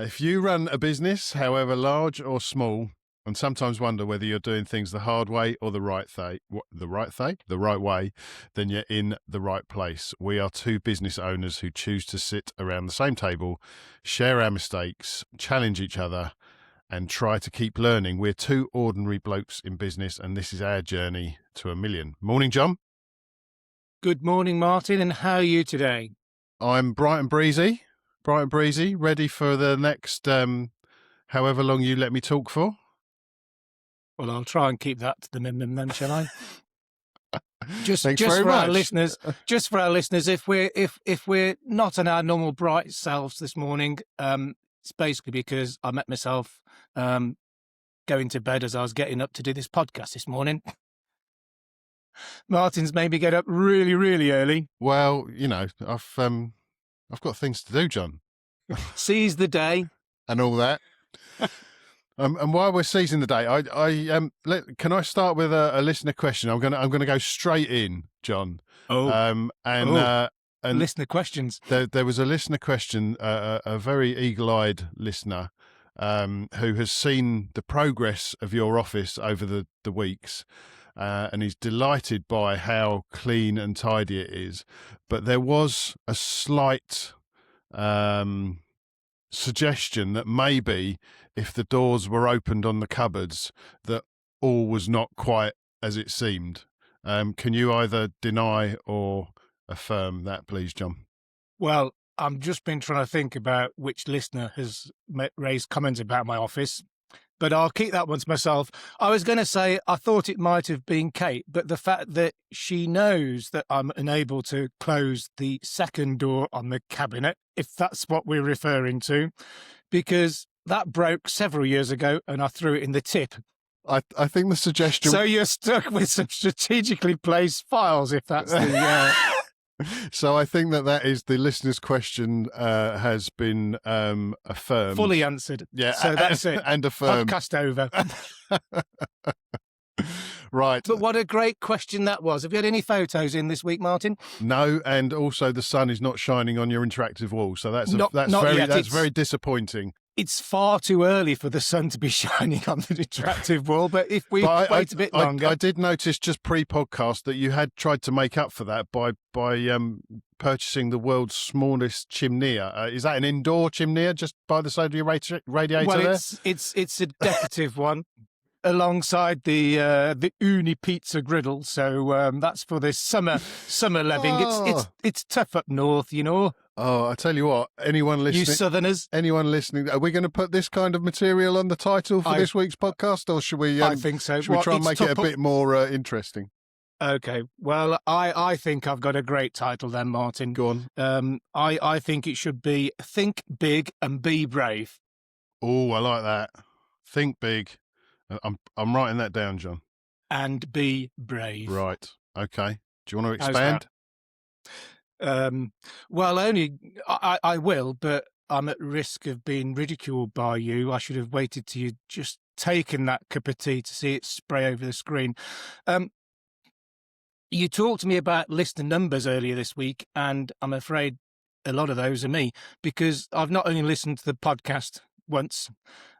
If you run a business, however large or small, and sometimes wonder whether you're doing things the hard way or the right way, then you're in the right place. We are two business owners who choose to sit around the same table, share our mistakes, challenge each other, and try to keep learning. We're two ordinary blokes in business, and this is our journey to 1 million. Morning, John. Good morning, Martin, and how are you today? I'm bright and breezy, ready for the next however long you let me talk for. Well, I'll try and keep that to the minimum then, shall I? Just Thanks for very much. our listeners, if we're not on our normal bright selves this morning, it's basically because I met myself going to bed as I was getting up to do this podcast this morning. Martin's made me get up really, really early. Well, you know, I've got things to do, John. Seize the day and all that. And while we're seizing the day, can I start with a listener question? I'm gonna go straight in, John. And listener questions. There was a listener question, a very eagle-eyed listener, who has seen the progress of your office over the weeks. And he's delighted by how clean and tidy it is. But there was a slight suggestion that maybe if the doors were opened on the cupboards, that all was not quite as it seemed. Can you either deny or affirm that, please, John? Well, I've just been trying to think about which listener has raised comments about my office, but I'll keep that one to myself. I was going to say I thought it might have been Kate, but the fact that she knows that I'm unable to close the second door on the cabinet, if that's what we're referring to, because that broke several years ago and I threw it in the tip. I think the suggestion... So you're stuck with some strategically placed files, if that's the... So I think that is the listener's question has been affirmed. Fully answered. Yeah. So that's it. And affirmed. Podcast over. Right. But what a great question that was. Have you had any photos in this week, Martin? No, and also the sun is not shining on your interactive wall. So that's very disappointing. It's far too early for the sun to be shining on the interactive wall, but if we wait a bit longer... I did notice just pre-podcast that you had tried to make up for that by purchasing the world's smallest chimney. Is that an indoor chimney just by the side of your radiator there? It's a decorative one alongside the Uni pizza griddle, so that's for this summer living. It's tough up north, you know. Oh, I tell you what, anyone listening... You Southerners. Anyone listening, are we going to put this kind of material on the title for this week's podcast, or should we... I think so. Should we try and make it a bit more interesting? Okay, well, I think I've got a great title then, Martin. Go on. I think it should be Think Big and Be Brave. Oh, I like that. Think big. I'm writing that down, John. And be brave. Right. Okay. Do you want to expand? Well, only I will, but I'm at risk of being ridiculed by you. I should have waited till you just taken that cup of tea to see it spray over the screen. You talked to me about listener numbers earlier this week, and I'm afraid a lot of those are me, because I've not only listened to the podcast once.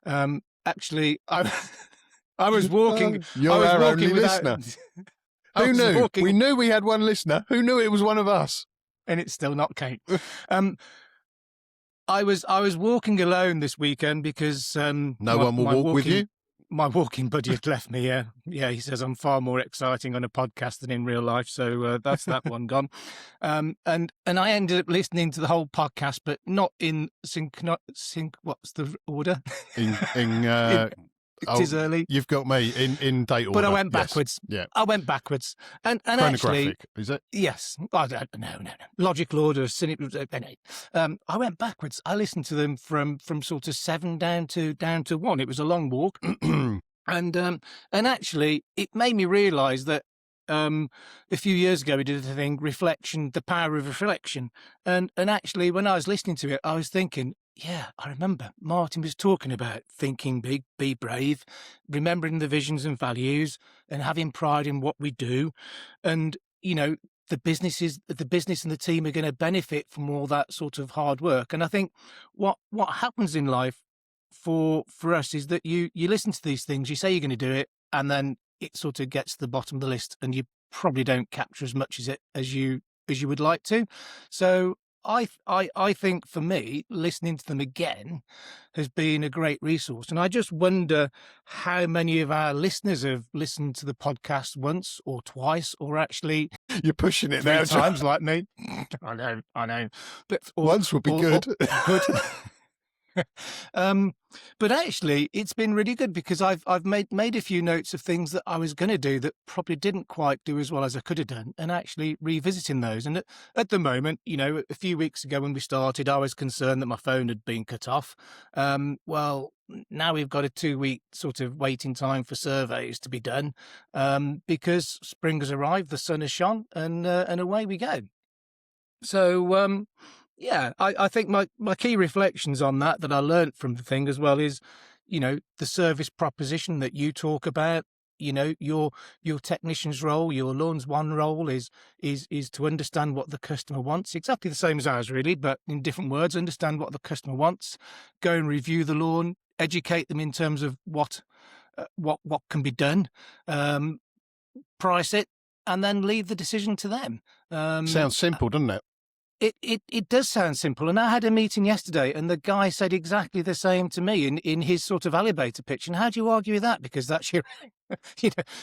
Actually, I was walking. You're our only listener. Who knew? We knew we had one listener. Who knew it was one of us? And it's still not Kate. I was walking alone this weekend because no one will walk with you. My walking buddy had left me. Yeah, he says I'm far more exciting on a podcast than in real life, so that's that one gone. And I ended up listening to the whole podcast, but not in sync. What's the order? It is early. You've got me in date order. But I went backwards. Yes. Yeah. I went backwards. And actually... is it? Yes. No. Logical order. I went backwards. I listened to them from sort of 7 down to 1. It was a long walk. And actually, it made me realise that a few years ago we did the thing, reflection, the power of reflection. And actually, when I was listening to it, I was thinking, yeah, I remember Martin was talking about thinking big, be brave, remembering the visions and values and having pride in what we do. And, you know, the business and the team are going to benefit from all that sort of hard work. And I think what happens in life for us is that you listen to these things, you say you're going to do it, and then it sort of gets to the bottom of the list, and you probably don't capture as much as you would like to. So I think for me, listening to them again has been a great resource. And I just wonder how many of our listeners have listened to the podcast once or twice, or actually You're pushing it 3 now, John. times like me. I know. But Once would be good. Good. But actually, it's been really good because I've made a few notes of things that I was going to do that probably didn't quite do as well as I could have done, and actually revisiting those. And at the moment, a few weeks ago when we started, I was concerned that my phone had been cut off. Well, now we've got a 2-week sort of waiting time for surveys to be done, because spring has arrived, the sun has shone, and away we go. So, yeah, I think my key reflections on that I learnt from the thing as well is, the service proposition that you talk about. Your technician's role, your Lawns One role is to understand what the customer wants. Exactly the same as ours, really, but in different words. Understand what the customer wants, go and review the lawn, educate them in terms of what can be done, price it, and then leave the decision to them. Sounds simple, doesn't it? It does sound simple. And I had a meeting yesterday, and the guy said exactly the same to me in his sort of elevator pitch. And how do you argue with that? Because that's your,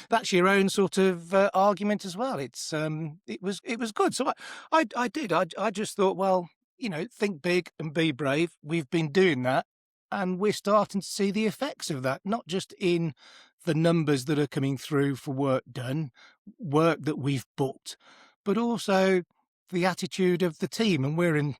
that's your own sort of argument as well. It was good. So I did. I just thought, well, think big and be brave. We've been doing that, and we're starting to see the effects of that, not just in the numbers that are coming through for work done, work that we've booked, but also the attitude of the team. And we're in,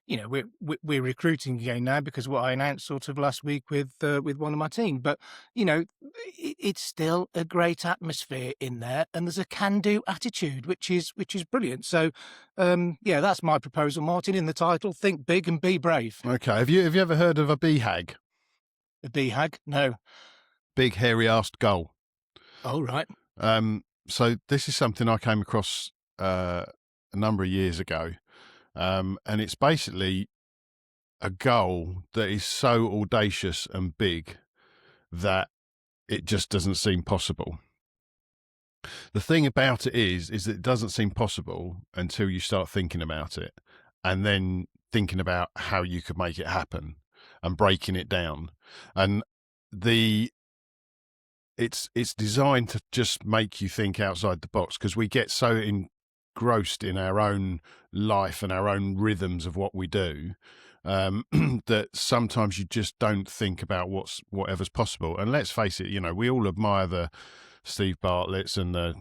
we're recruiting again now, because what I announced sort of last week with one of my team. But it's still a great atmosphere in there, and there's a can-do attitude, which is brilliant. So, yeah, that's my proposal, Martin. In the title, think big and be brave. Okay. Have you ever heard of a BHAG? A BHAG? No. Big hairy arsed gull. Oh, right. So this is something I came across a number of years ago, and it's basically a goal that is so audacious and big that it just doesn't seem possible. The thing about it is that it doesn't seem possible until you start thinking about it, and then thinking about how you could make it happen and breaking it down. And it's designed to just make you think outside the box, because we get so engrossed in our own life and our own rhythms of what we do, that sometimes you just don't think about whatever's possible. And let's face it, we all admire the Steve Bartlett's and the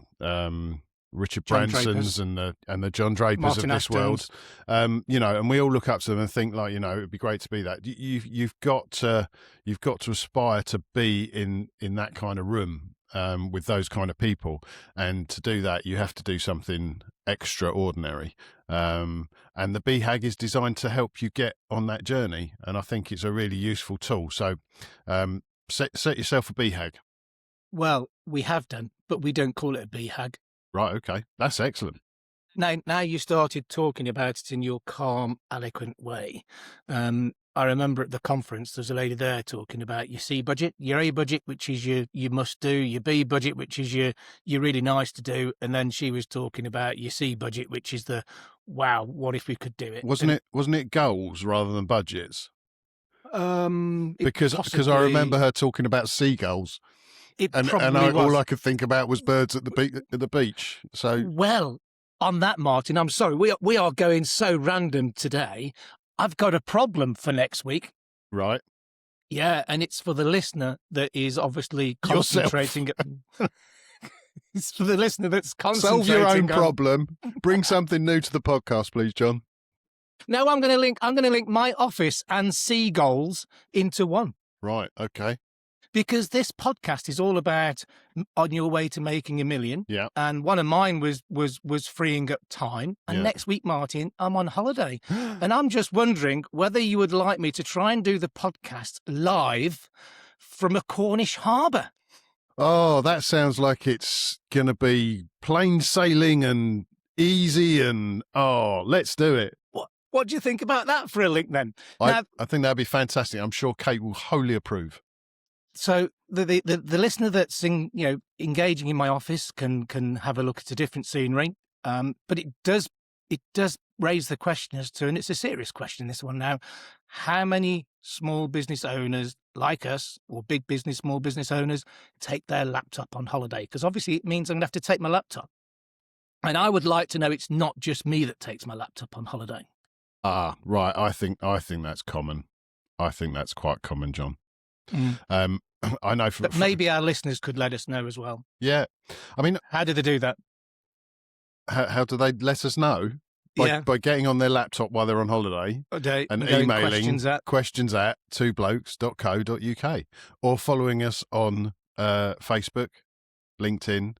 Richard John Bransons Drapers. and the John Drapers Martin of this Ashtons. world, and we all look up to them and think, like, it'd be great to be that. You've got to aspire to be in that kind of room, with those kind of people, and to do that you have to do something extraordinary, and the BHAG is designed to help you get on that journey, and I think it's a really useful tool. So set yourself a BHAG. Well, we have done, but we don't call it a BHAG. Right, okay, that's excellent. Now you started talking about it in your calm, eloquent way. I remember at the conference, there's a lady there talking about your C budget, your A budget, which is your must do, your B budget, which is your really nice to do, and then she was talking about your C budget, which is the wow, what if we could do it? Wasn't it goals rather than budgets? Because possibly, I remember her talking about seagulls, and all I could think about was birds at the beach. So, well, on that, Martin, I'm sorry, we are going so random today. I've got a problem for next week. Right. Yeah, and it's for the listener that is obviously concentrating. It's for the listener that's concentrating. Solve your own problem. Bring something new to the podcast, please, John. No, I'm going to link my office and Seagulls into one. Right. Okay. Because this podcast is all about on your way to making $1 million. Yeah. And one of mine was freeing up time. And next week, Martin, I'm on holiday. And I'm just wondering whether you would like me to try and do the podcast live from a Cornish harbour. Oh, that sounds like it's going to be plain sailing and easy and let's do it. What do you think about that for a link then? I think that'd be fantastic. I'm sure Kate will wholly approve. So the listener that's engaging in my office can have a look at a different scenery, but it does raise the question as to, and it's a serious question, this one now, how many small business owners like us, or big business, small business owners, take their laptop on holiday? Because obviously it means I'm going to have to take my laptop. And I would like to know it's not just me that takes my laptop on holiday. Right. I think that's common. I think that's quite common, John. I know. But maybe our listeners could let us know as well. Yeah. I mean, how do they do that? How do they let us know? By getting on their laptop while they're on holiday and emailing questions at twoblokes.co.uk or following us on Facebook, LinkedIn,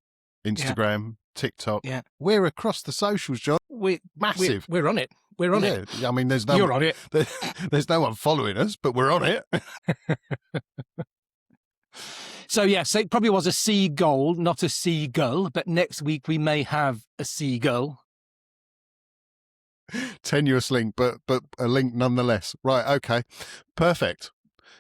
Instagram, TikTok. Yeah. We're across the socials, John. Massive. We're on it. We're on it. I mean, there's no. You're on it. There's no one following us, but we're on it. So yes, it probably was a seagull, not a seagull. But next week we may have a seagull. Tenuous link, but a link nonetheless. Right. Okay. Perfect.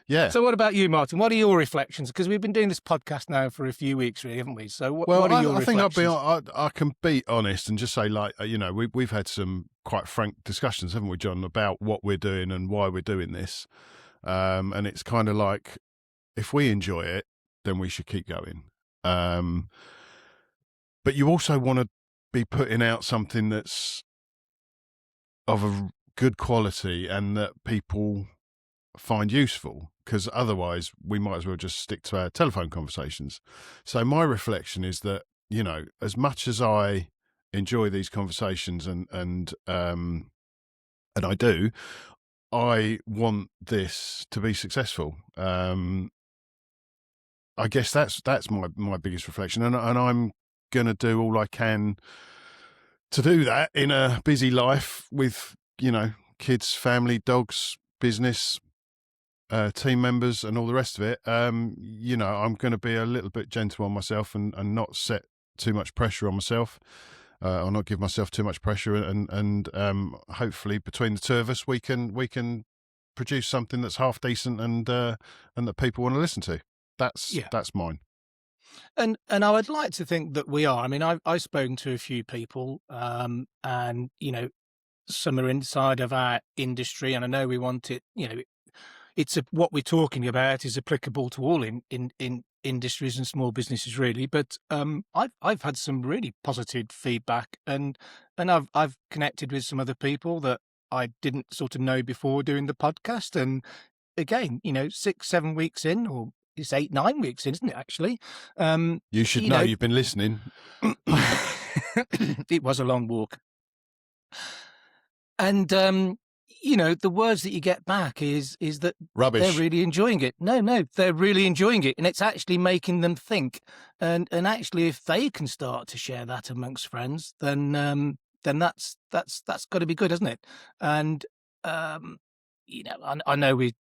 Yeah. So what about you, Martin? What are your reflections? Because we've been doing this podcast now for a few weeks, really, haven't we? So what are your reflections? I think I can be honest and just say, like, we've had some quite frank discussions, haven't we, John, about what we're doing and why we're doing this. And it's kind of like, if we enjoy it, then we should keep going. But you also want to be putting out something that's of a good quality and that people find useful, because otherwise we might as well just stick to our telephone conversations. So my reflection is that, as much as I enjoy these conversations and I do, I want this to be successful. I guess that's my biggest reflection, and I'm going to do all I can to do that in a busy life with, kids, family, dogs, business, team members and all the rest of it. I'm going to be a little bit gentle on myself and not set too much pressure on myself, or not give myself too much pressure. And hopefully between the two of us, we can produce something that's half decent and that people want to listen to. That's mine. And I would like to think that we are. I mean, I've spoken to a few people, and some are inside of our industry, and I know we want it. It's what we're talking about is applicable to all in industries and small businesses, really. But I've had some really positive feedback, and I've connected with some other people that I didn't sort of know before doing the podcast. And again, 6-7 weeks in, or it's 8-9 weeks in, isn't it, actually? You should know you've been listening. It was a long walk. And, the words that you get back is that rubbish. They're really enjoying it. No, they're really enjoying it. And it's actually making them think. And actually, if they can start to share that amongst friends, then that's got to be good, hasn't it? And, I know we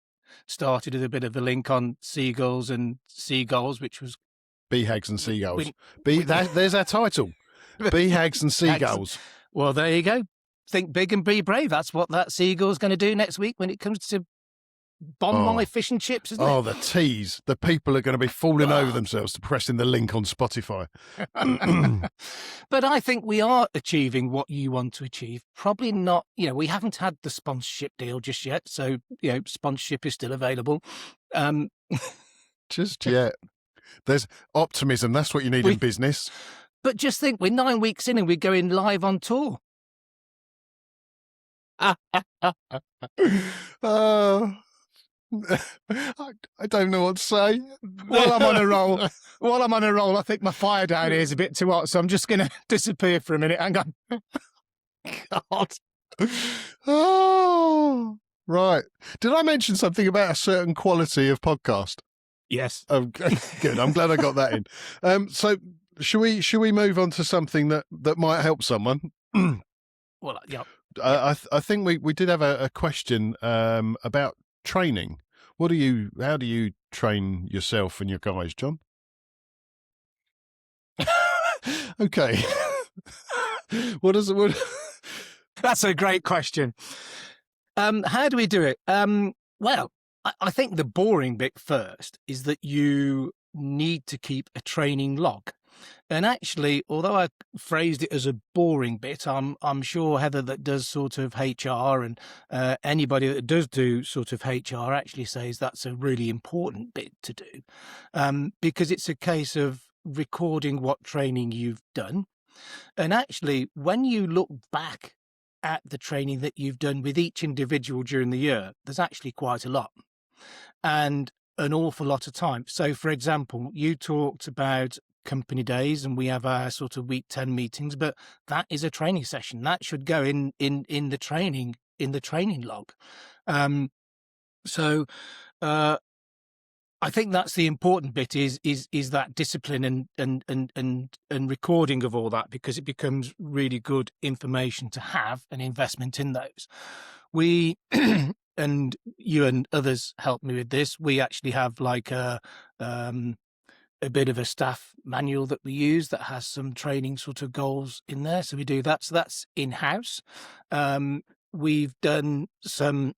started with a bit of a link on seagulls and seagulls, which was BHAGs and seagulls. There's our title. BHAGs and seagulls. Well, there you go. Think big and be brave. That's what that seagull's going to do next week when it comes to bomb my fish and chips, isn't it? Oh, the tease. The people are going to be falling over themselves to pressing the link on Spotify. But I think we are achieving what you want to achieve. Probably not, we haven't had the sponsorship deal just yet. So, sponsorship is still available. Just yet. There's optimism. That's what you need in business. But just think, we're 9 weeks in and we're going live on tour. I don't know what to say. While I'm on a roll, I think my fire down here is a bit too hot, so I'm just going to disappear for a minute. Hang on. God. Oh, right. Did I mention something about a certain quality of podcast? Yes. Oh, good. I'm glad I got that in. So should we move on to something that might help someone? Well, yeah. I think we did have a question about training. How do you train yourself and your guys, John? Okay. What does it? What... That's a great question. How do we do it? Well, I think the boring bit first is that you need to keep a training log. And actually, although I phrased it as a boring bit, I'm sure Heather that does sort of HR and anybody that does do sort of HR actually says that's a really important bit to do, because it's a case of recording what training you've done. And actually, when you look back at the training that you've done with each individual during the year, there's actually quite a lot and an awful lot of time. So, for example, you talked about company days and we have our sort of week 10 meetings, but that is a training session that should go in the training log. So I think that's the important bit is that discipline and recording of all that, because it becomes really good information to have an investment in those. We and you and others help me with this. We actually have like a bit of a staff manual that we use that has some training sort of goals in there. So we do that. So that's in-house. We've done some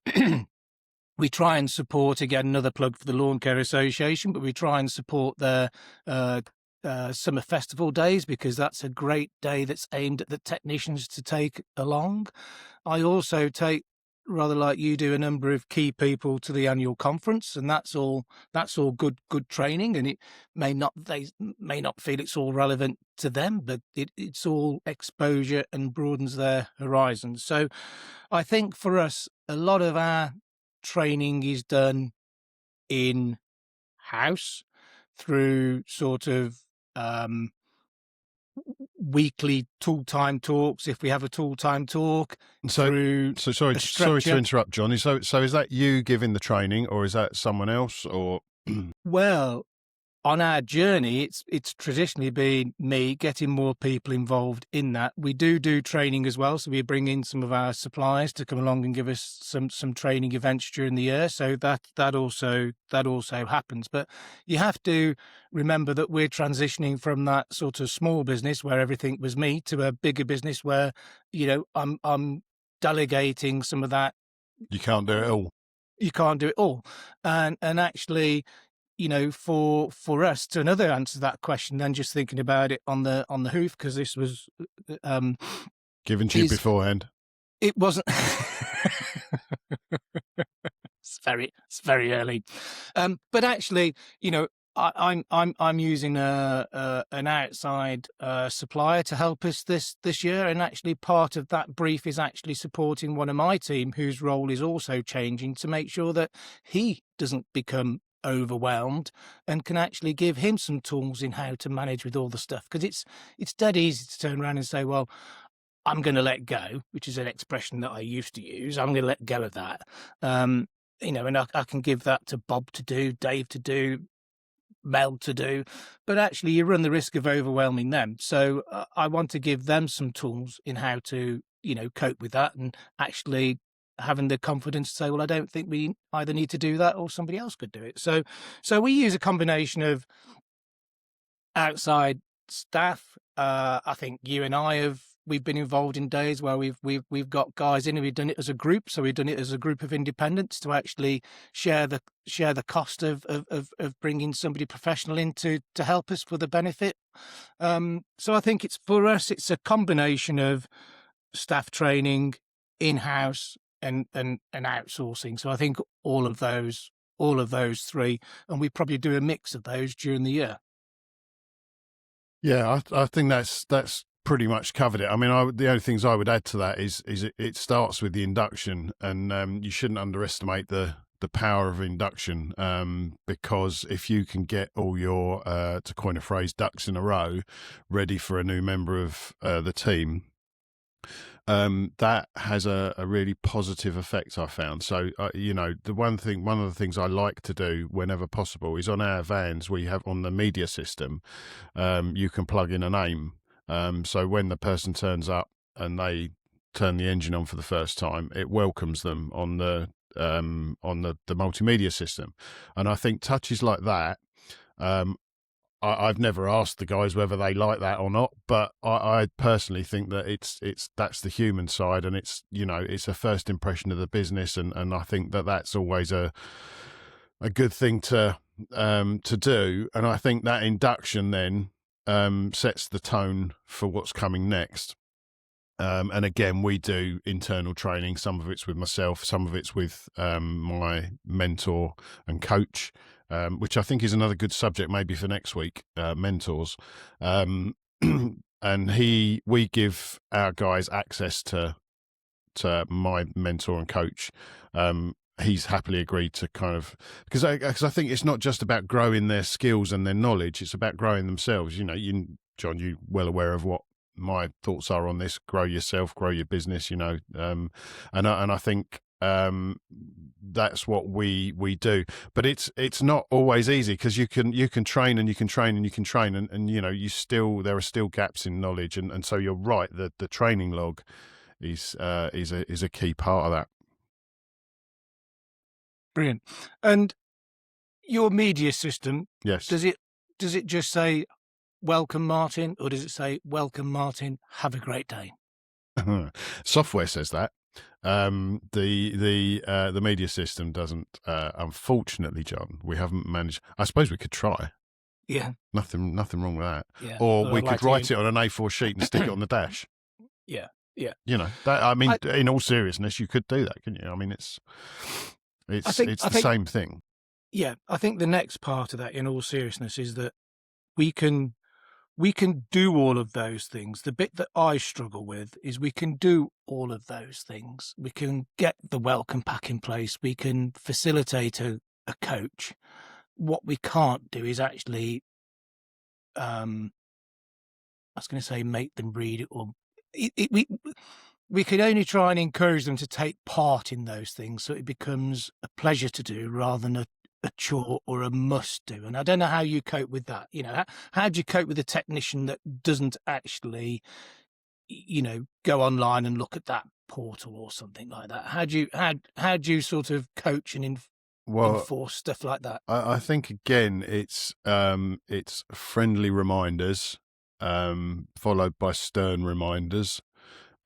we try and support, again, another plug for the Lawn Care Association, but we try and support their summer festival days, because that's a great day that's aimed at the technicians to take along. I also take, rather like you do, a number of key people to the annual conference, and that's all good training. And they may not feel it's all relevant to them, but it's all exposure and broadens their horizons. So I think for us, a lot of our training is done in house through sort of weekly tool time talks, if we have a tool time talk. So sorry to interrupt, Johnny. So is that you giving the training, or is that someone else? Or well, on our journey, it's traditionally been me getting more people involved in that. We do training as well, so we bring in some of our suppliers to come along and give us some training events during the year. So that also happens. But you have to remember that we're transitioning from that sort of small business where everything was me to a bigger business where, you know, I'm delegating some of that. You can't do it all. You can't do it all, and actually, you know, for us, to another answer to that question, then just thinking about it on the hoof, because this was given to you beforehand. It wasn't. It's very early, but actually, you know, I'm using an outside supplier to help us this year, and actually part of that brief is actually supporting one of my team whose role is also changing to make sure that he doesn't become overwhelmed and can actually give him some tools in how to manage with all the stuff, because it's dead easy to turn around and say, well, I'm going to let go, which is an expression that I used to use. I'm going to let go of that, you know, and I can give that to Bob to do, Dave to do, Mel to do, but actually you run the risk of overwhelming them. So I want to give them some tools in how to, you know, cope with that, and actually having the confidence to say, well, I don't think we either need to do that or somebody else could do it. So we use a combination of outside staff. I think you and I we've been involved in days where we've got guys in and we've done it as a group. So we've done it as a group of independents to actually share the cost of bringing somebody professional in to help us for the benefit. So I think for us, it's a combination of staff training, in-house, and outsourcing. So I think all of those three, and we probably do a mix of those during the year. Yeah, I think that's pretty much covered it. I mean, the only things I would add to that is it starts with the induction, and you shouldn't underestimate the power of induction, because if you can get all your, to coin a phrase, ducks in a row, ready for a new member of the team, that has a really positive effect, I found. So, you know, one of the things I like to do whenever possible is on our vans, we have on the media system, you can plug in a name. So when the person turns up and they turn the engine on for the first time, it welcomes them on the multimedia system. And I think touches like that, I've never asked the guys whether they like that or not, but I personally think that that's the human side, and it's it's a first impression of the business, and I think that that's always a good thing to do, and I think that induction then sets the tone for what's coming next. And again, we do internal training. Some of it's with myself, some of it's with my mentor and coach, which I think is another good subject maybe for next week. Mentors, and we give our guys access to my mentor and coach. He's happily agreed to kind of because I think it's not just about growing their skills and their knowledge; it's about growing themselves. John, you're well aware of what my thoughts are on this. Grow yourself, grow your business. And I think that's what we do. But it's not always easy, because you can train and you can train and you can train, and there are still gaps in knowledge, and so you're right. The training log is a key part of that. Brilliant. And your media system, Yes. does it just say welcome Martin, or does it say welcome Martin, have a great day? Software says that. The media system doesn't. Unfortunately, John, we haven't managed. I suppose we could try. Yeah. Nothing wrong with that. Yeah. Or we could write it on an A4 sheet and stick it on the dash. Yeah. Yeah. That. I mean, in all seriousness, you could do that, couldn't you? I mean, it's the same thing. Yeah, I think the next part of that, in all seriousness, is that we can do all of those things. The bit that I struggle with is we can do all of those things. We can get the welcome pack in place. We can facilitate a coach. What we can't do is actually, I was going to say, make them read it, or we can only try and encourage them to take part in those things, so it becomes a pleasure to do rather than a chore or a must do. And I don't know how you cope with that. How do you cope with a technician that doesn't actually, go online and look at that portal or something like that? How do you sort of coach and enforce stuff like that? I think again, it's friendly reminders, followed by stern reminders,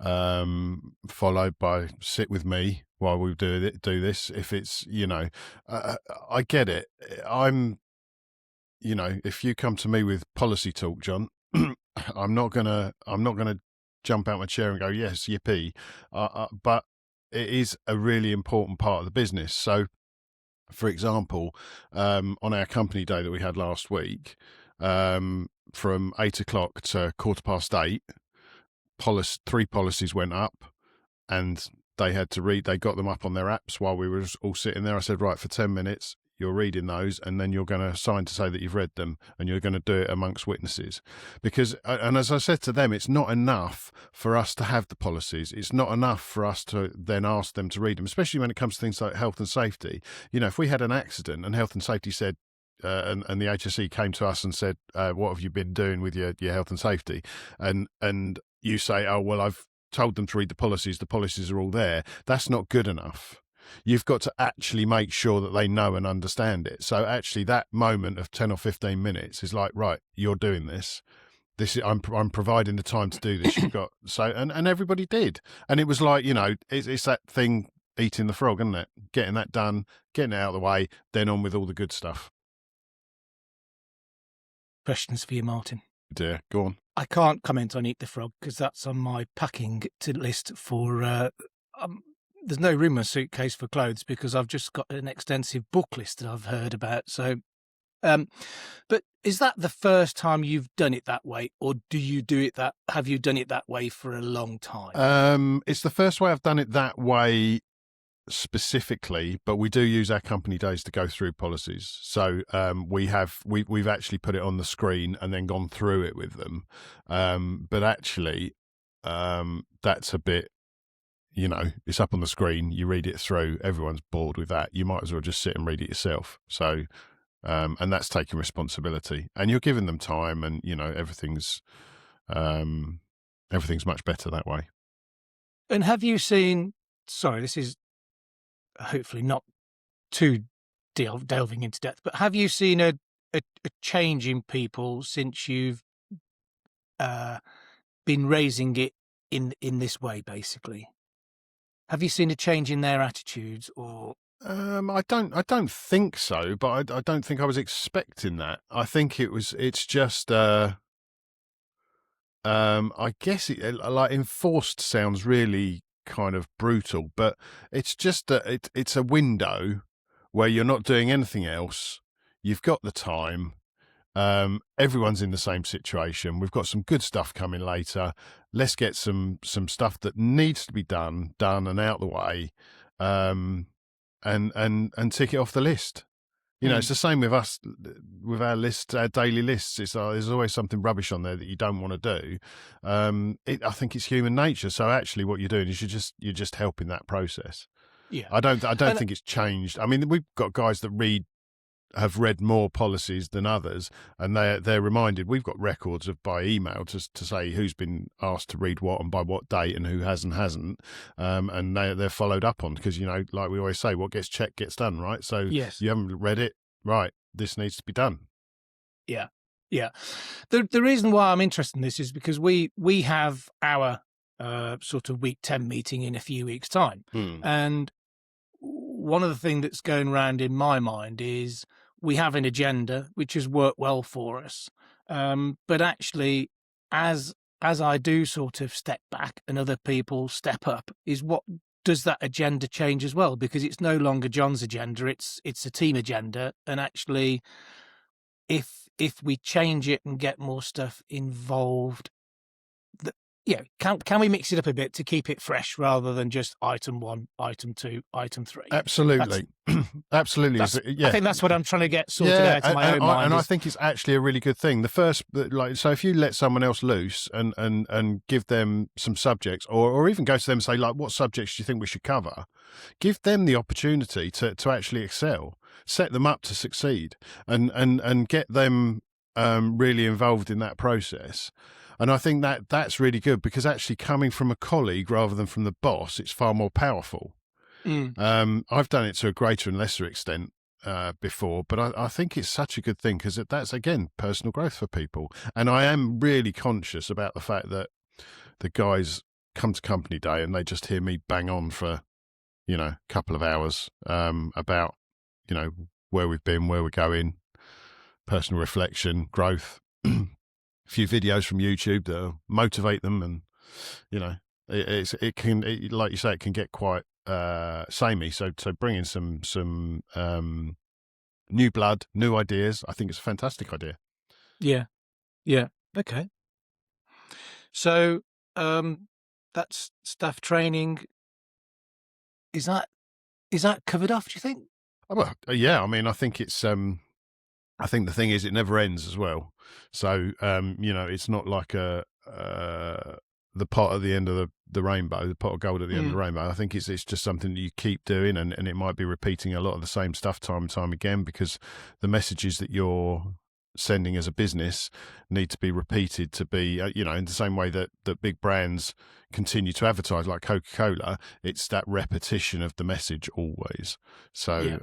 followed by sit with me while we do this. If it's I get it. If you come to me with policy talk, John, I'm not gonna jump out my chair and go, yes, yippee. But it is a really important part of the business. So, for example, on our company day that we had last week, from 8 o'clock to 8:15, 3 policies went up, and they had to read. They got them up on their apps while we were all sitting there. I said, right, for 10 minutes, you're reading those, and then you're going to sign to say that you've read them, and you're going to do it amongst witnesses. Because, and as I said to them, it's not enough for us to have the policies. It's not enough for us to then ask them to read them, especially when it comes to things like health and safety. If we had an accident and health and safety said, and the HSE came to us and said, what have you been doing with your health and safety? And you say, oh, well, I've told them to read the policies are all there. That's not good enough. You've got to actually make sure that they know and understand it. So actually that moment of 10 or 15 minutes is like, right, you're doing this. I'm providing the time to do this. You've got, and everybody did. And it was like, it's that thing, eating the frog, isn't it? Getting that done, getting it out of the way, then on with all the good stuff. Questions for you, Martin. Dear, go on. I can't comment on Eat the Frog because that's on my packing list for. There's no room in my suitcase for clothes because I've just got an extensive book list that I've heard about. So, but is that the first time you've done it that way, or have you done it that way for a long time? It's the first way I've done it that way specifically, but we do use our company days to go through policies. So we've actually put it on the screen and then gone through it with them. But actually, that's a bit, it's up on the screen, you read it through, everyone's bored with that. You might as well just sit and read it yourself. So, and that's taking responsibility, and you're giving them time, and everything's much better that way. And have you seen? Sorry, this is hopefully not too delving into depth, but have you seen a a change in people since you've been raising it in this way, basically? Have you seen a change in their attitudes or? I don't think so, but I don't think I was expecting that. I think it's just, I guess like enforced sounds really kind of brutal, but it's just it's a window where you're not doing anything else. You've got the time. Everyone's in the same situation. We've got some good stuff coming later. Let's get some stuff that needs to be done and out the way, and tick it off the list. It's the same with us, with our lists, our daily lists. It's there's always something rubbish on there that you don't want to do. I think it's human nature. So actually, what you're doing is you're just helping that process. Yeah. I don't And think it's changed. I mean, we've got guys that have read more policies than others, and they're reminded. We've got records of by email to say who's been asked to read what and by what date and who hasn't, and they're followed up on, because like we always say, what gets checked gets done, right? So yes. you haven't read it, right? This needs to be done. Yeah. Yeah. The reason why I'm interested in this is because we have our sort of week 10 meeting in a few weeks' time. And one of the things that's going around in my mind is we have an agenda which has worked well for us. But actually, as I do sort of step back and other people step up, is what does that agenda change as well? Because it's no longer John's agenda, it's a team agenda. And actually, if we change it and get more stuff involved, can we mix it up a bit to keep it fresh rather than just item 1, item 2, item 3? Absolutely. Absolutely. I think that's what I'm trying to get sorted out in my own mind. And I think it's actually a really good thing. The first, so if you let someone else loose and give them some subjects, or even go to them and say, like, what subjects do you think we should cover? Give them the opportunity to actually excel, set them up to succeed, and get them really involved in that process. And I think that's really good, because actually coming from a colleague rather than from the boss, it's far more powerful. I've done it to a greater and lesser extent before, but I think it's such a good thing, because that's, again, personal growth for people. And I am really conscious about the fact that the guys come to company day and they just hear me bang on for, a couple of hours about, where we've been, where we're going, personal reflection, growth. Few videos from YouTube that'll motivate them, and it can, like you say, it can get quite samey. So bringing some new blood, new ideas, I think it's a fantastic idea. Yeah. Okay. So that's staff training. Is that covered off, do you think? Well, yeah. I mean, I think it's. I think the thing is, it never ends as well. So, it's not like the pot at the end of the rainbow, the pot of gold at the end of the rainbow. I think it's just something that you keep doing, and it might be repeating a lot of the same stuff time and time again, because the messages that you're sending as a business need to be repeated to be, in the same way that big brands continue to advertise, like Coca-Cola. It's that repetition of the message always. So,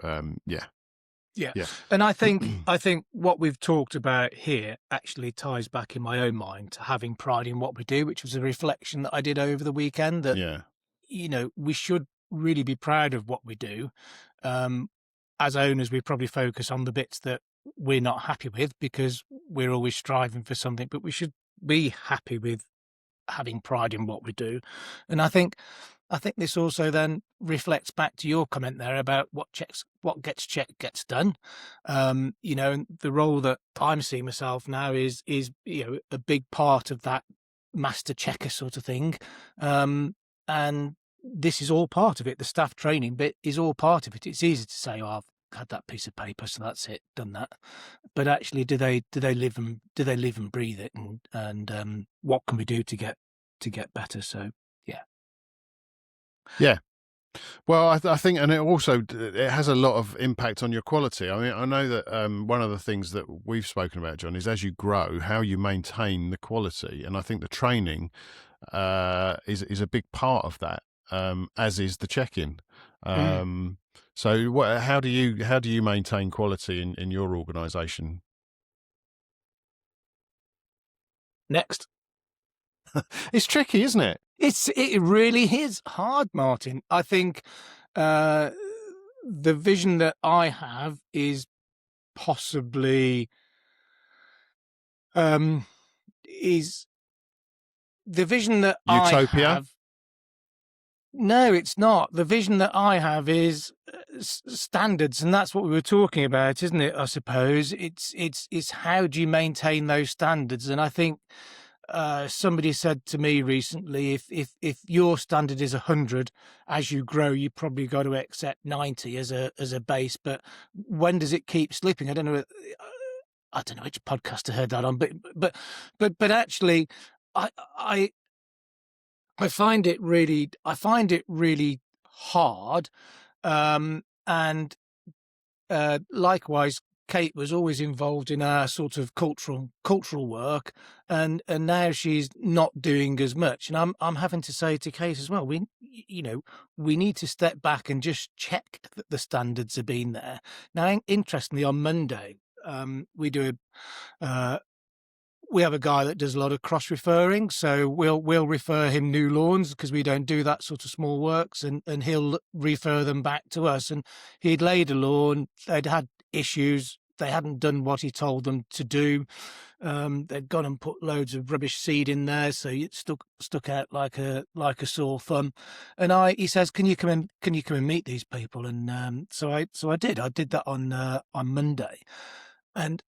Yeah. And I think what we've talked about here actually ties back in my own mind to having pride in what we do, which was a reflection that I did over the weekend, that, we should really be proud of what we do. As owners, we probably focus on the bits that we're not happy with, because we're always striving for something, but we should be happy with having pride in what we do. And I think this also then reflects back to your comment there about what gets checked gets done. And the role that I'm seeing myself now is a big part of that master checker sort of thing. And this is all part of it. The staff training bit is all part of it. It's easy to say, "Oh, I've had that piece of paper, so that's it, done that." But actually, do they live and breathe it? And what can we do to get better? So yeah. Well, I think, and it has a lot of impact on your quality. I mean, I know that one of the things that we've spoken about, John, is as you grow, how you maintain the quality, and I think the training is a big part of that, as is the check-in. So, how do you maintain quality in your organisation? Next. It's tricky, isn't it? It really is hard, Martin. I think the vision that I have is possibly is the vision that Utopia? I have. No, it's not. The vision that I have is standards, and that's what we were talking about, isn't it? I suppose it's how do you maintain those standards? And I think somebody said to me recently, if your standard is 100, as you grow, you probably got to accept 90 as a base. But when does it keep slipping? I don't know. I don't know which podcast I heard that on, but actually, I find it really hard, and likewise, Kate was always involved in our sort of cultural work, and now she's not doing as much. And I'm having to say to Kate as well, we need to step back and just check that the standards have been there. Now, interestingly, on Monday, we have a guy that does a lot of cross-referring, so we'll refer him new lawns because we don't do that sort of small works, and he'll refer them back to us. And he'd laid a lawn, they'd had issues, they hadn't done what he told them to do. They'd gone and put loads of rubbish seed in there, so it stuck out like a sore thumb. And he says, "Can you come and meet these people?" And so I did that on Monday, and.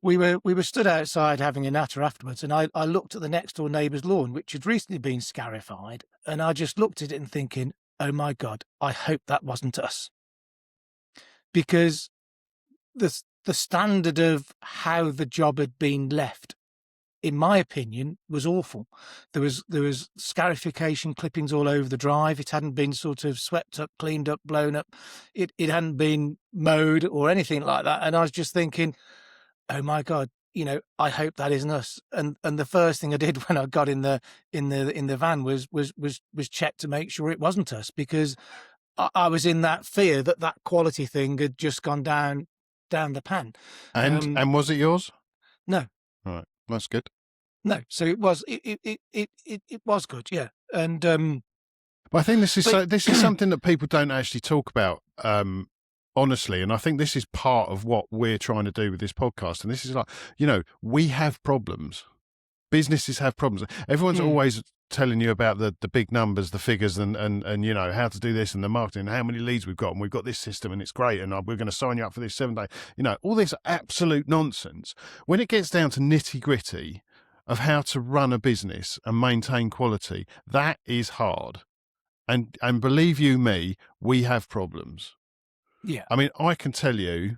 We were stood outside having a natter afterwards, and I looked at the next door neighbour's lawn, which had recently been scarified, and I just looked at it and thinking, oh my God, I hope that wasn't us. Because the standard of how the job had been left, in my opinion, was awful. There was scarification clippings all over the drive. It hadn't been sort of swept up, cleaned up, blown up. It hadn't been mowed or anything like that. And I was just thinking, oh my God, I hope that isn't us. And the first thing I did when I got in the van was check to make sure it wasn't us, because I was in that fear that quality thing had just gone down the pan. And was it yours? No. All right, that's good. No, so it was good, yeah. And but I think this is something that people don't actually talk about. Honestly, and I think this is part of what we're trying to do with this podcast. And this is like, we have problems. Businesses have problems. Everyone's always telling you about the big numbers, the figures, and how to do this, and the marketing, and how many leads we've got, and we've got this system, and it's great, and we're going to sign you up for this 7 day. All this absolute nonsense. When it gets down to nitty gritty of how to run a business and maintain quality, that is hard. And believe you me, we have problems. Yeah. I mean, I can tell you,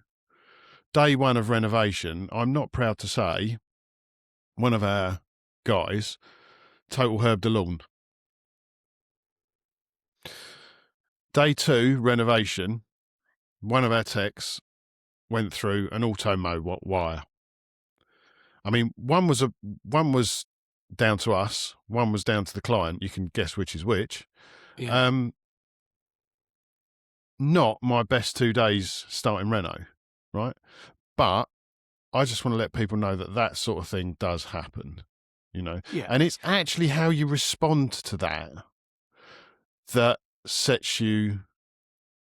day one of renovation, I'm not proud to say, one of our guys total herb the lawn. Day two, renovation, one of our techs went through an auto mow wire. I mean, one was down to us, one was down to the client. You can guess which is which. Yeah. Not my best 2 days starting reno, right? But I just want to let people know that sort of thing does happen, Yeah. And it's actually how you respond to that sets you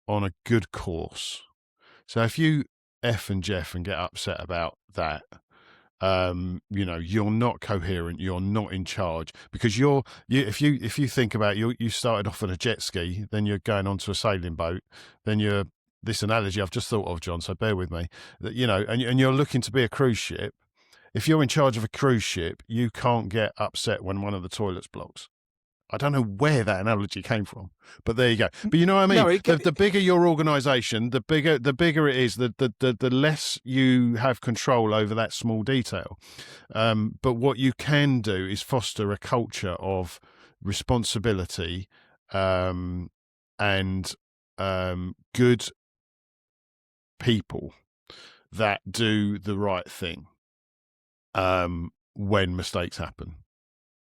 on a good course. So if you F and Jeff and get upset about that, you're not coherent, you're not in charge, because if you think about you started off on a jet ski, then you're going onto a sailing boat, then this analogy I've just thought of, John, so bear with me, that and you're looking to be a cruise ship. If you're in charge of a cruise ship, you can't get upset when one of the toilets blocks. I don't know where that analogy came from, but there you go. But you know what I mean? No, the bigger your organisation, the bigger it is, the less you have control over that small detail. But what you can do is foster a culture of responsibility and good people that do the right thing when mistakes happen.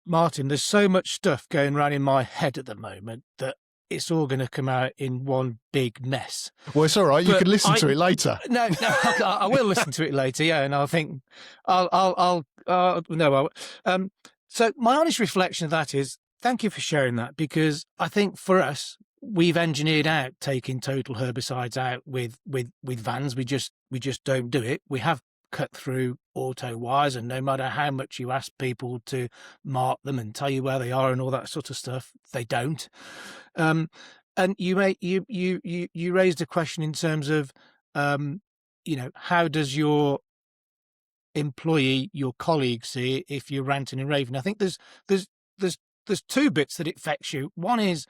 Martin, there's so much stuff going around in my head at the moment that it's all going to come out in one big mess. Well, it's all right. You can listen to it later. No, I will listen to it later. Yeah, and I'll think I'll No. So my honest reflection of that is, thank you for sharing that, because I think for us, we've engineered out taking total herbicides out with vans. We just don't do it. We have cut through auto wires, and no matter how much you ask people to mark them and tell you where they are and all that sort of stuff, they don't. And you raised a question in terms of, how does your employee, your colleague, see it if you're ranting and raving? I think there's two bits that it affects you. One is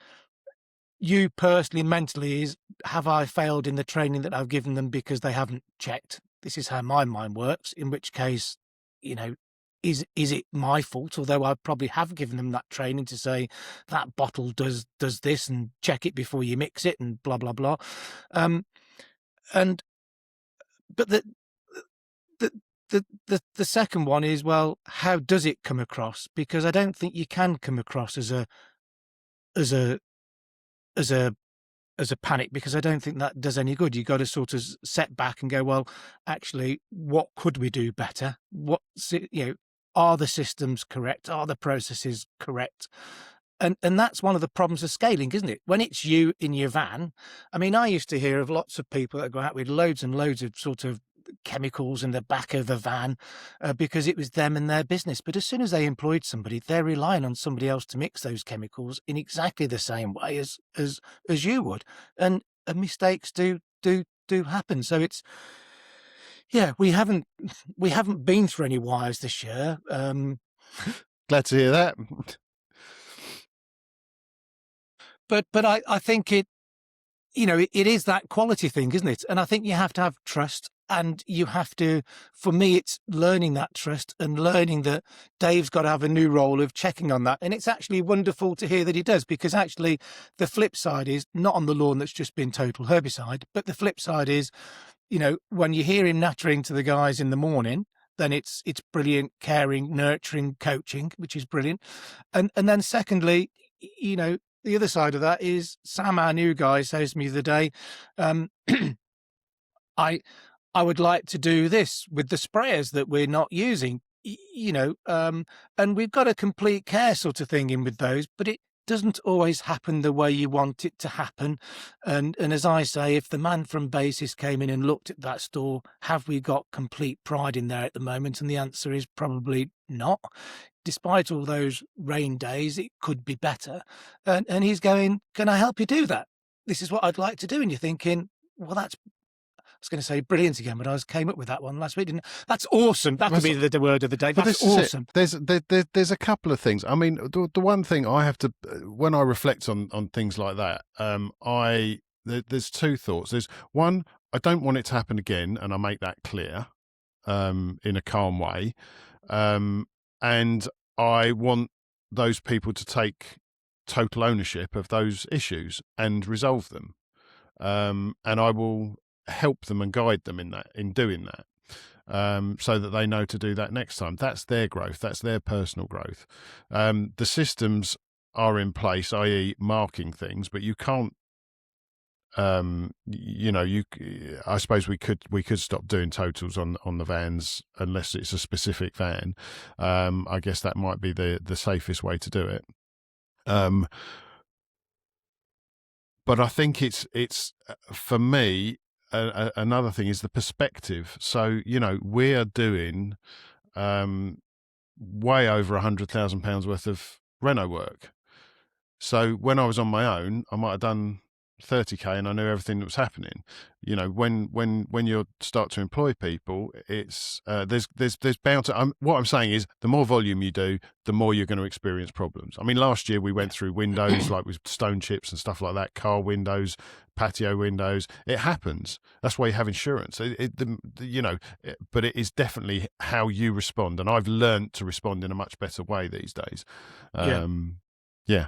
you personally, mentally, is, have I failed in the training that I've given them because they haven't checked? This is how my mind works. In which case, is it my fault? Although I probably have given them that training to say that bottle does this and check it before you mix it and blah blah blah. But the second one is, well, how does it come across? Because I don't think you can come across as a panic, because I don't think that does any good. You got to sort of set back and go, well, actually, what could we do better? Are the systems correct? Are the processes correct? And that's one of the problems of scaling, isn't it? When it's you in your van, I mean, I used to hear of lots of people that go out with loads and loads of sort of chemicals in the back of the van because it was them and their business. But as soon as they employed somebody, they're relying on somebody else to mix those chemicals in exactly the same way as you would, and mistakes do happen. So it's, we haven't been through any wires this year. Glad to hear that. But I think it is that quality thing, isn't it? And I think you have to have trust, and you have to, for me, it's learning that trust and learning that Dave's got to have a new role of checking on that. And it's actually wonderful to hear that he does, because actually the flip side is not on the lawn that's just been total herbicide, but the flip side is, when you hear him nattering to the guys in the morning, then it's brilliant, caring, nurturing, coaching, which is brilliant. And then secondly, the other side of that is Sam, our new guy, says to me the other day, I would like to do this with the sprayers that we're not using, and we've got a complete care sort of thing in with those, but it doesn't always happen the way you want it to happen. And as I say, if the man from Basis came in and looked at that store, have we got complete pride in there at the moment? And the answer is probably not. Despite all those rain days, it could be better. And he's going, can I help you do that? This is what I'd like to do. And you're thinking, well, I was going to say brilliant again, but I came up with that one last week, didn't I? That's awesome. That could be the word of the day. That's awesome. There's a couple of things. I mean, the one thing I have to, when I reflect on things like that, there's two thoughts. There's one, I don't want it to happen again, and I make that clear in a calm way. And I want those people to take total ownership of those issues and resolve them. And I will help them and guide them in doing that, so that they know to do that next time. That's their growth. That's their personal growth. The systems are in place, i.e. marking things, but you can't, I suppose we could stop doing totals on the vans unless it's a specific van. I guess that might be the safest way to do it. But I think it's for me, another thing is the perspective. So, we are doing way over £100,000 worth of reno work. So when I was on my own, I might have done 30k and I knew everything that was happening. When you start to employ people, it's there's bound to, what I'm saying is, the more volume you do, the more you're going to experience problems. I mean, last year we went through windows like with stone chips and stuff like that, car windows, patio windows. It happens. That's why you have insurance. But it is definitely how you respond, and I've learned to respond in a much better way these days. Yeah.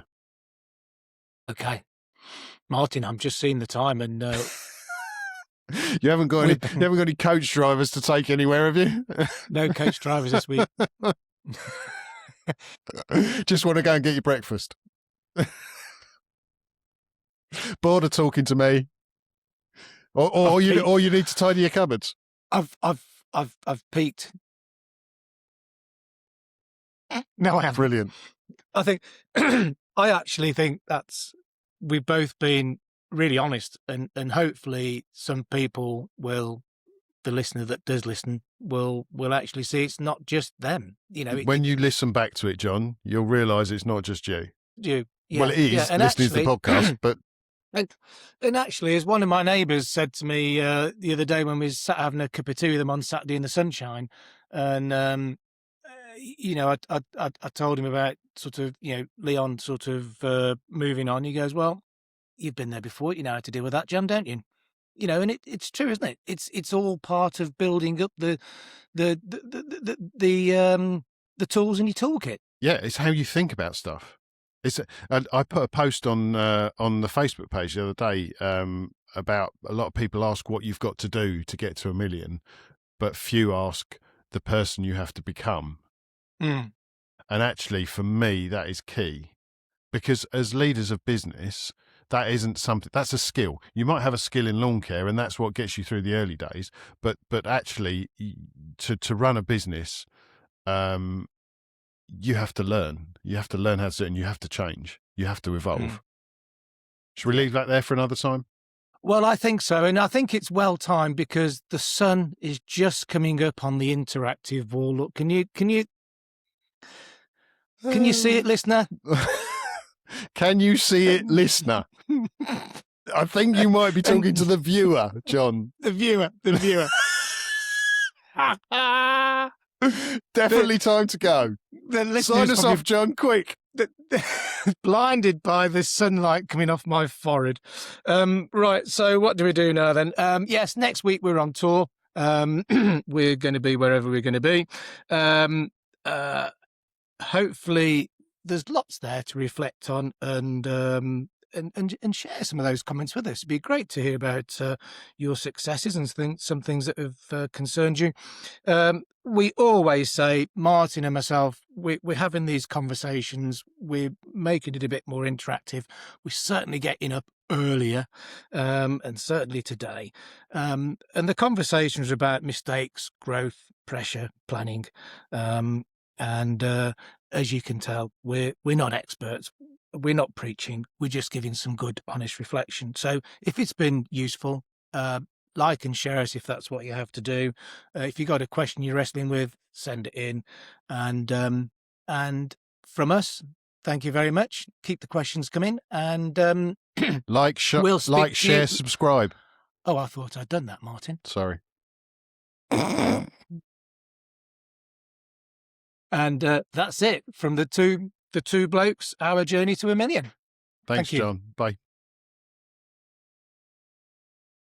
Okay. Martin, I'm just seeing the time, and you haven't got any coach drivers to take anywhere, have you? No coach drivers this week. Just want to go and get your breakfast. Bored of talking to me, or you need to tidy your cupboards. I've peaked. No, I haven't. Brilliant. I think I actually think we've both been really honest, and hopefully some people will, the listener that does listen will actually see it's not just them. When you listen back to it, John, you'll realise it's not just you. Well, it is, and listening actually, to the podcast, but... And actually, as one of my neighbours said to me the other day when we sat having a cup of tea with them on Saturday in the sunshine, and I told him about sort of Leon sort of moving on. He goes, "Well, you've been there before. You know how to deal with that, John, don't you?" And it's true, isn't it? It's all part of building up the tools in your toolkit. Yeah, it's how you think about stuff. I put a post on the Facebook page the other day about a lot of people ask what you've got to do to get to 1 million, but few ask the person you have to become. Mm. And actually, for me, that is key, because as leaders of business, that isn't something, that's a skill. You might have a skill in lawn care, and that's what gets you through the early days. But actually, to run a business, you have to learn. You have to learn how to do it, and you have to change. You have to evolve. Mm. Should we leave that there for another time? Well, I think so. And I think it's well timed because the sun is just coming up on the interactive wall. Look, can you see it, listener? Can you see it, listener? I think you might be talking to the viewer, John. The viewer. Definitely time to go. Sign us off, John, quick. Blinded by the sunlight coming off my forehead. Right, so what do we do now then? Yes, next week we're on tour. We're going to be wherever we're going to be. Hopefully there's lots there to reflect on and share some of those comments with us. It'd be great to hear about your successes and some things that have concerned you. We always say, Martin and myself, we're having these conversations. We're making it a bit more interactive. We're certainly getting up earlier, and certainly today. And the conversations are about mistakes, growth, pressure, planning. And as you can tell, we're not experts. We're not preaching. We're just giving some good, honest reflection. So if it's been useful, like and share us if that's what you have to do. If you got a question you're wrestling with, send it in. And from us, thank you very much. Keep the questions coming. And share, subscribe. Oh, I thought I'd done that, Martin. Sorry. And that's it from the two blokes, our journey to 1 million. Thanks, Thank you. John. Bye.